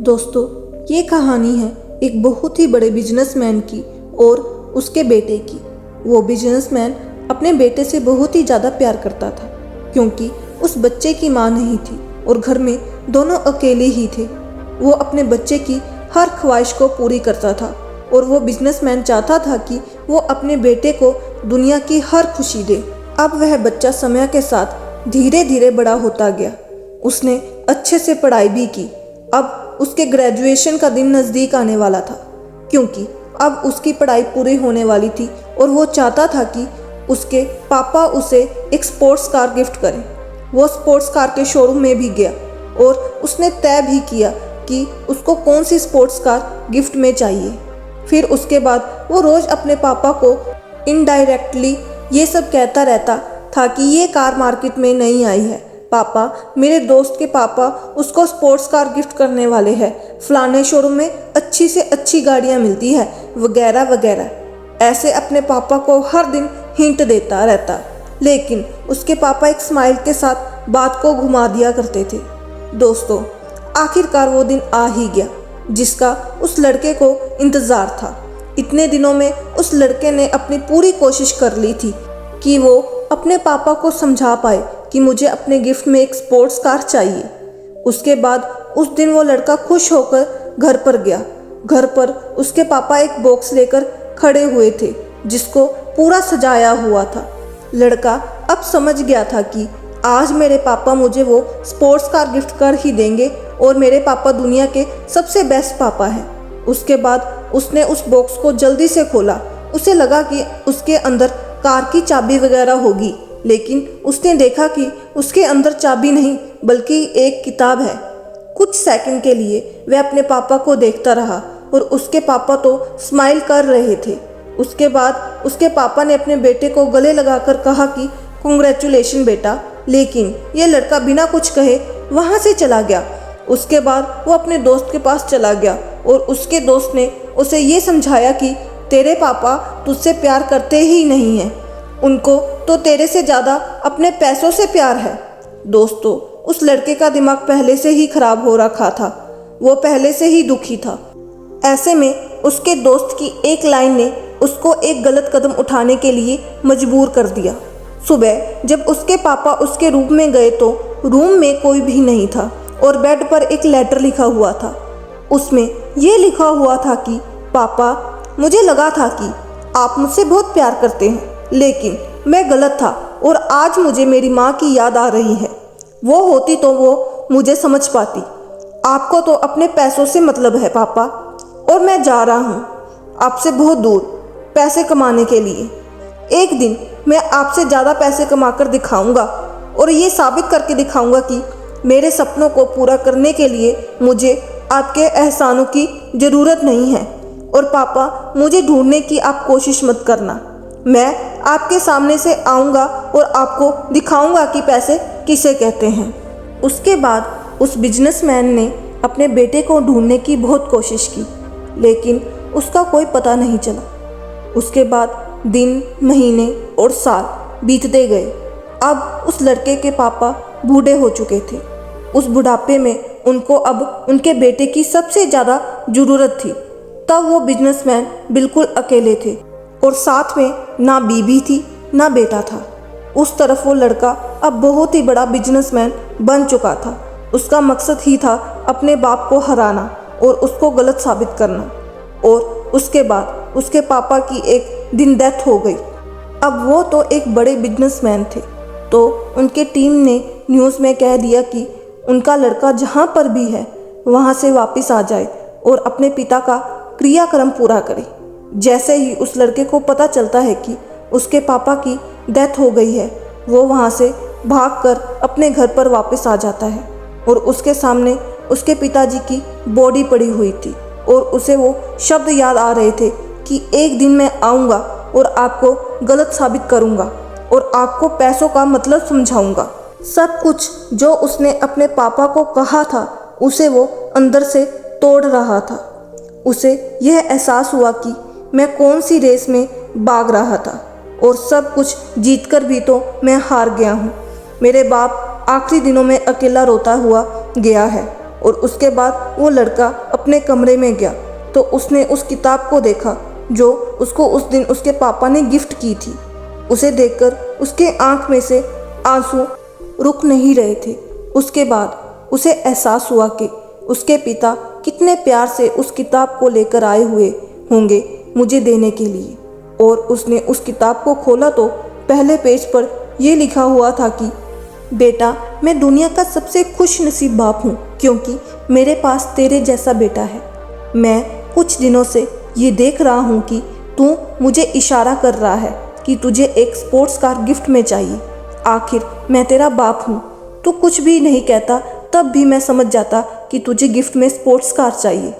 दोस्तों, ये कहानी है एक बहुत ही बड़े बिजनेसमैन की और उसके बेटे की। वो बिजनेसमैन अपने बेटे से बहुत ही ज़्यादा प्यार करता था क्योंकि उस बच्चे की माँ नहीं थी और घर में दोनों अकेले ही थे। वो अपने बच्चे की हर ख्वाहिश को पूरी करता था और वो बिजनेसमैन चाहता था कि वो अपने बेटे को दुनिया की हर खुशी दे। अब वह बच्चा समय के साथ धीरे धीरे बड़ा होता गया। उसने अच्छे से पढ़ाई भी की। अब उसके ग्रेजुएशन का दिन नज़दीक आने वाला था क्योंकि अब उसकी पढ़ाई पूरी होने वाली थी और वो चाहता था कि उसके पापा उसे एक स्पोर्ट्स कार गिफ्ट करें। वो स्पोर्ट्स कार के शोरूम में भी गया और उसने तय भी किया कि उसको कौन सी स्पोर्ट्स कार गिफ्ट में चाहिए। फिर उसके बाद वो रोज़ अपने पापा को इनडायरेक्टली ये सब कहता रहता था कि ये कार मार्केट में नहीं आई है, पापा, मेरे दोस्त के पापा उसको स्पोर्ट्स कार गिफ्ट करने वाले हैं, फलाने शोरूम में अच्छी से अच्छी गाड़ियाँ मिलती है, वगैरह वगैरह। ऐसे अपने पापा को हर दिन हिंट देता रहता, लेकिन उसके पापा एक स्माइल के साथ बात को घुमा दिया करते थे। दोस्तों, आखिरकार वो दिन आ ही गया जिसका उस लड़के को इंतज़ार था। इतने दिनों में उस लड़के ने अपनी पूरी कोशिश कर ली थी कि वो अपने पापा को समझा पाए कि मुझे अपने गिफ्ट में एक स्पोर्ट्स कार चाहिए। उसके बाद उस दिन वो लड़का खुश होकर घर पर गया। घर पर उसके पापा एक बॉक्स लेकर खड़े हुए थे जिसको पूरा सजाया हुआ था। लड़का अब समझ गया था कि आज मेरे पापा मुझे वो स्पोर्ट्स कार गिफ्ट कर ही देंगे और मेरे पापा दुनिया के सबसे बेस्ट पापा हैं। उसके बाद उसने उस बॉक्स को जल्दी से खोला। उसे लगा कि उसके अंदर कार की चाबी वगैरह होगी, लेकिन उसने देखा कि उसके अंदर चाबी नहीं बल्कि एक किताब है। कुछ सेकंड के लिए वह अपने पापा को देखता रहा और उसके पापा तो स्माइल कर रहे थे। उसके बाद उसके पापा ने अपने बेटे को गले लगाकर कहा कि कांग्रेचुलेशन बेटा, लेकिन यह लड़का बिना कुछ कहे वहाँ से चला गया। उसके बाद वो अपने दोस्त के पास चला गया और उसके दोस्त ने उसे ये समझाया कि तेरे पापा तुझसे प्यार करते ही नहीं हैं, उनको तो तेरे से ज़्यादा अपने पैसों से प्यार है। दोस्तों, उस लड़के का दिमाग पहले से ही खराब हो रखा था। वो पहले से ही दुखी था। ऐसे में उसके दोस्त की एक लाइन ने उसको एक गलत कदम उठाने के लिए मजबूर कर दिया। सुबह जब उसके पापा उसके रूम में गए तो रूम में कोई भी नहीं था और बेड पर एक लेटर लिखा हुआ था। उसमें ये लिखा हुआ था कि पापा, मुझे लगा था कि आप मुझसे बहुत प्यार करते हैं, लेकिन मैं गलत था और आज मुझे मेरी माँ की याद आ रही है। वो होती तो वो मुझे समझ पाती। आपको तो अपने पैसों से मतलब है पापा, और मैं जा रहा हूँ आपसे बहुत दूर पैसे कमाने के लिए। एक दिन मैं आपसे ज़्यादा पैसे कमाकर दिखाऊंगा और ये साबित करके दिखाऊंगा कि मेरे सपनों को पूरा करने के लिए मुझे आपके एहसानों की ज़रूरत नहीं है। और पापा, मुझे ढूंढने की आप कोशिश मत करना। मैं आपके सामने से आऊँगा और आपको दिखाऊँगा कि पैसे किसे कहते हैं। उसके बाद उस बिजनेसमैन ने अपने बेटे को ढूंढने की बहुत कोशिश की, लेकिन उसका कोई पता नहीं चला। उसके बाद दिन, महीने और साल बीतते गए। अब उस लड़के के पापा बूढ़े हो चुके थे। उस बुढ़ापे में उनको अब उनके बेटे की सबसे ज़्यादा ज़रूरत थी। तब वो बिजनेसमैन बिल्कुल अकेले थे और साथ में ना बीवी थी ना बेटा था। उस तरफ वो लड़का अब बहुत ही बड़ा बिजनेसमैन बन चुका था। उसका मकसद ही था अपने बाप को हराना और उसको गलत साबित करना। और उसके बाद उसके पापा की एक दिन डेथ हो गई। अब वो तो एक बड़े बिजनेसमैन थे, तो उनके टीम ने न्यूज़ में कह दिया कि उनका लड़का जहाँ पर भी है वहाँ से वापस आ जाए और अपने पिता का क्रियाक्रम पूरा करे। जैसे ही उस लड़के को पता चलता है कि उसके पापा की डेथ हो गई है, वो वहाँ से भागकर अपने घर पर वापस आ जाता है और उसके सामने उसके पिताजी की बॉडी पड़ी हुई थी और उसे वो शब्द याद आ रहे थे कि एक दिन मैं आऊँगा और आपको गलत साबित करूँगा और आपको पैसों का मतलब समझाऊँगा। सब कुछ जो उसने अपने पापा को कहा था उसे वो अंदर से तोड़ रहा था। उसे यह एहसास हुआ कि मैं कौन सी रेस में भाग रहा था और सब कुछ जीतकर भी तो मैं हार गया हूँ। मेरे बाप आखिरी दिनों में अकेला रोता हुआ गया है और उसके बाद वो लड़का अपने कमरे में गया तो उसने उस किताब को देखा जो उसको उस दिन उसके पापा ने गिफ्ट की थी। उसे देखकर उसके आंख में से आंसू रुक नहीं रहे थे। उसके बाद उसे एहसास हुआ कि उसके पिता कितने प्यार से उस किताब को लेकर आए हुए होंगे मुझे देने के लिए। और उसने उस किताब को खोला तो पहले पेज पर यह लिखा हुआ था कि बेटा, मैं दुनिया का सबसे खुश नसीब बाप हूँ क्योंकि मेरे पास तेरे जैसा बेटा है। मैं कुछ दिनों से ये देख रहा हूँ कि तू मुझे इशारा कर रहा है कि तुझे एक स्पोर्ट्स कार गिफ्ट में चाहिए। आखिर मैं तेरा बाप हूँ, तू कुछ भी नहीं कहता तब भी मैं समझ जाता कि तुझे गिफ्ट में स्पोर्ट्स कार चाहिए।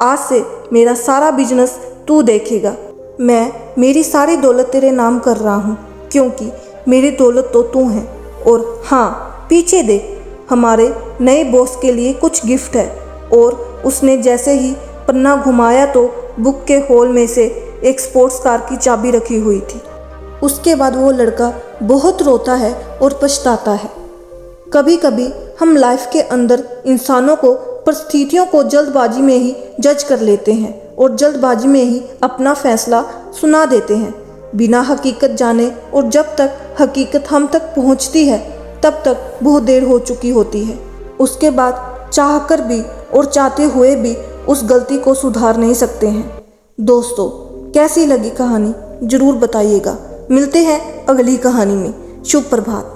आज से मेरा सारा बिजनेस तू देखेगा। मैं मेरी सारी दौलत तेरे नाम कर रहा हूँ क्योंकि मेरी दौलत तो तू है। और हाँ, पीछे देख, हमारे नए बॉस के लिए कुछ गिफ्ट है। और उसने जैसे ही पन्ना घुमाया तो बुक के होल में से एक स्पोर्ट्स कार की चाबी रखी हुई थी। उसके बाद वो लड़का बहुत रोता है और पछताता है। कभी कभी हम लाइफ के अंदर इंसानों को, परिस्थितियों को जल्दबाजी में ही जज कर लेते हैं और जल्दबाजी में ही अपना फैसला सुना देते हैं बिना हकीकत जाने। और जब तक हकीकत हम तक पहुंचती है तब तक बहुत देर हो चुकी होती है। उसके बाद चाहकर भी और चाहते हुए भी उस गलती को सुधार नहीं सकते हैं। दोस्तों, कैसी लगी कहानी ज़रूर बताइएगा। मिलते हैं अगली कहानी में। शुभ प्रभात।